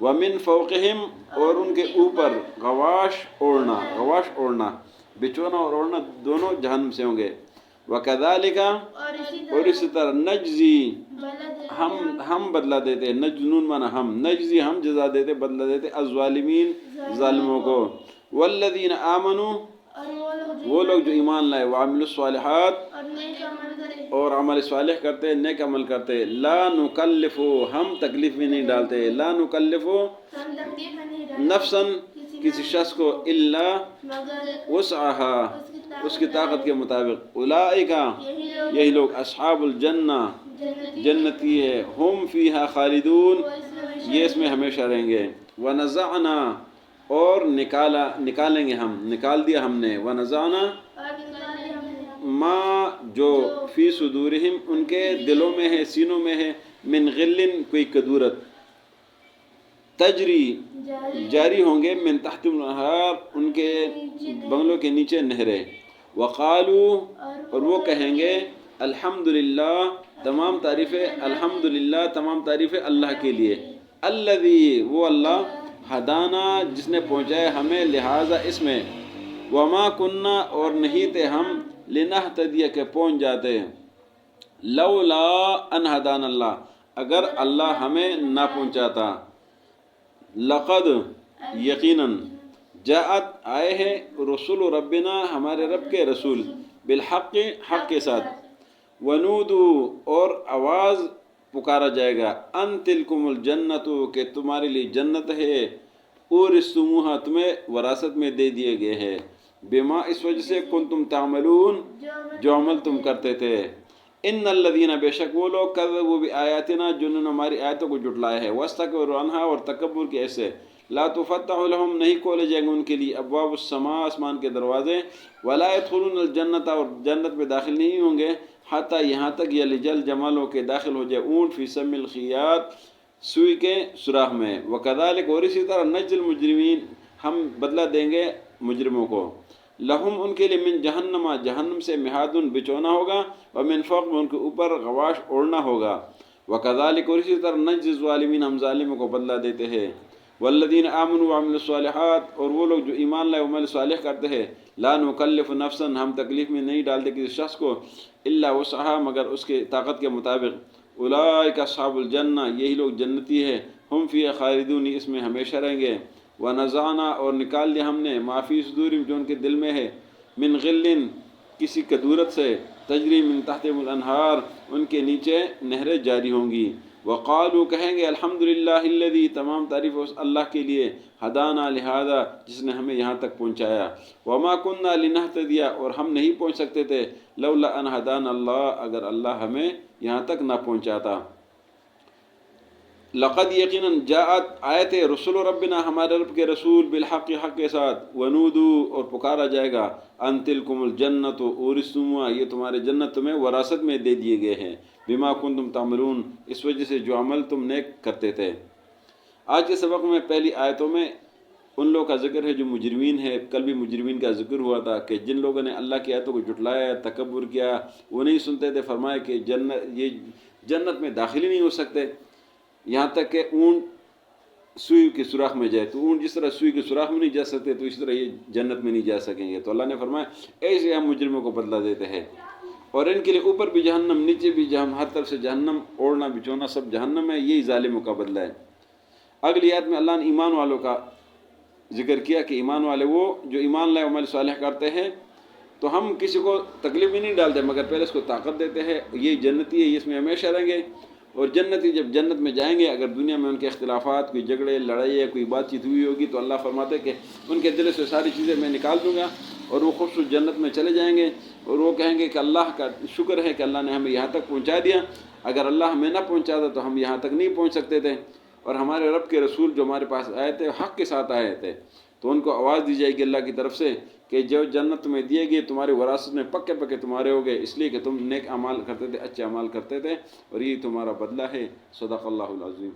ومن فوقہم اور ان کے اوپر غواش اوڑھنا بچھونا اور اوڑھنا دونوں جہنم سے ہوں گے. وکذالک اور اسی طرح نجزی ہم بدلہ دیتے نجنون مانا ہم نجزی ہم جزا دیتے بدلہ دیتے الظالمین ظالموں کو. والذین آمنوا وہ لوگ جو ایمان لائے وعملوا الصالحات اور عمل صالح کرتے نیک عمل کرتے. لا نکلف ہم تکلیف میں نہیں ڈالتے لا نکلف نفسا کسی شخص کو الا وسعها اس کی طاقت کے مطابق. اولئک یہی لوگ اصحاب الجنہ جنتی ہے. ہم فیہا خالدون یہ اس میں ہمیشہ رہیں گے. ونزعنا اور نکالیں گے ہم نکال دیا ہم نے. ونزعنا ما جو فی صدورہم ان کے دلوں میں ہے سینوں میں ہے من غلن کوئی کدورت تجری جاری ہوں گے من تحت الانہار ان کے بنگلوں کے نیچے نہریں. وقالو اور وہ کہیں گے الحمدللہ تمام تعریفیں اللہ کے لیے. الذی وہ اللہ ہدانا جس نے پہنچایا ہمیں لہذا اس میں. وما کننا اور نہیں تھے ہم لنہتدی کہ پہنچ جاتے لولا ان ہدانا اللہ اگر اللہ ہمیں نہ پہنچاتا. لقد یقیناً جاءت آئے ہیں رسول ربنا ہمارے رب کے رسول بالحق حق کے ساتھ. ونودو اور آواز پکارا جائے گا ان تلکم الجنت کہ تمہارے لیے جنت ہے اورثتموہا تمہیں وراثت میں دے دیے گئے ہیں. بما اس وجہ سے کنتم تعملون جو عمل تم کرتے تھے. ان الذین بے شک وہ لوگ کذبوا بآیاتنا جنہوں نے ہماری آیتوں کو جھٹلایا ہے. واستکبروا عنہا اور تکبر کے ایسے. لا تفتح لهم نہیں کھولے جائیں گے ان کے لیے ابواب السماء آسمان کے دروازے. ولا يدخلون الجنت اور جنت میں داخل نہیں ہوں گے حتی یہاں تک یلج الجمل ہو کے داخل ہو جائے اونٹ فی سم الخیاط سوئی کے سوراخ میں. وکذالک اور اسی طرح نجزی المجرمین ہم بدلہ دیں گے مجرموں کو. لہم ان کے لیے من جہنم سے مہادن بچونا ہوگا ومن فوق ان کے اوپر غواش اوڑھنا ہوگا. وکذالک اور اسی طرح نجزی الظالمین ہم ظالموں کو بدلہ دیتے ہیں. والذین آمنوا وعملوا الصالحات اور وہ لوگ جو ایمان لائے عمل صالح کرتے ہیں. لا نکلف نفسا ہم تکلیف میں نہیں ڈالتے کسی شخص کو الا وسعها مگر اس کے طاقت کے مطابق. اولئک اصحاب الجنہ یہی لوگ جنتی ہے. ہم فیہا خالدون اس میں ہمیشہ رہیں گے. ونزعنا اور نکال دیا ہم نے ما فی صدورہم جو ان کے دل میں ہے من غلن کسی کدورت سے تجری من تحتہم الانہار ان کے نیچے نہریں جاری ہوں گی. وقالو کہیں گے الحمدللہ الذی تمام تعریف اس اللہ کے لیے ہدانا لہذا جس نے ہمیں یہاں تک پہنچایا. وما کننا لنہتدی اور ہم نہیں پہنچ سکتے تھے لولا ان ہدانا اللہ اگر اللہ ہمیں یہاں تک نہ پہنچاتا. لقد یقیناً جاءت آئے تھے رسول ربنا ہمارے رب کے رسول بالحق حق کے ساتھ. ونودو اور پکارا جائے گا ان تلکم الجنت اورثتموہا یہ تمہارے جنت تمہیں وراثت میں دے دیے گئے ہیں. بما کنتم تعملون اس وجہ سے جو عمل تم نیک کرتے تھے. آج کے سبق میں پہلی آیتوں میں ان لوگوں کا ذکر ہے جو مجرمین ہے. کل بھی مجرمین کا ذکر ہوا تھا کہ جن لوگوں نے اللہ کی آیتوں کو جھٹلایا تکبر کیا وہ نہیں سنتے تھے. فرمایا کہ یہ جنت میں داخل ہی نہیں ہو سکتے یہاں تک کہ اونٹ سوئی کے سوراخ میں جائے. تو اونٹ جس طرح سوئی کے سوراخ میں نہیں جا سکتے تو اس طرح یہ جنت میں نہیں جا سکیں گے. تو اللہ نے فرمایا ایسے ہم مجرموں کو بدلہ دیتے ہیں اور ان کے لیے اوپر بھی جہنم نیچے بھی جہنم ہر طرف سے جہنم اوڑھنا بچھونا سب جہنم ہے. یہی ظالموں کا بدلہ ہے. اگلی آیت میں اللہ نے ایمان والوں کا ذکر کیا کہ ایمان والے وہ جو ایمان لائے عمل صالح کرتے ہیں تو ہم کسی کو تکلیف بھی نہیں ڈالتے مگر پہلے اس کو طاقت دیتے ہیں. یہ جنتی ہے اس میں ہمیشہ رہیں گے. اور جنتی جب جنت میں جائیں گے اگر دنیا میں ان کے اختلافات کوئی جھگڑے لڑائی کوئی بات چیت ہوئی ہوگی تو اللہ فرماتے ہیں کہ ان کے دل سے ساری چیزیں میں نکال دوں گا اور وہ خوبصورت جنت میں چلے جائیں گے. اور وہ کہیں گے کہ اللہ کا شکر ہے کہ اللہ نے ہمیں یہاں تک پہنچا دیا. اگر اللہ ہمیں نہ پہنچاتا تو ہم یہاں تک نہیں پہنچ سکتے تھے. اور ہمارے رب کے رسول جو ہمارے پاس آئے تھے حق کے ساتھ آئے تھے تو ان کو آواز دی جائے گی اللہ کی طرف سے کہ جو جنت تمہیں دیے گئے تمہارے وراثت میں پکے پکے تمہارے ہو گئے اس لیے کہ تم نیک اعمال کرتے تھے اچھے اعمال کرتے تھے اور یہ تمہارا بدلہ ہے. صدق اللہ العظیم.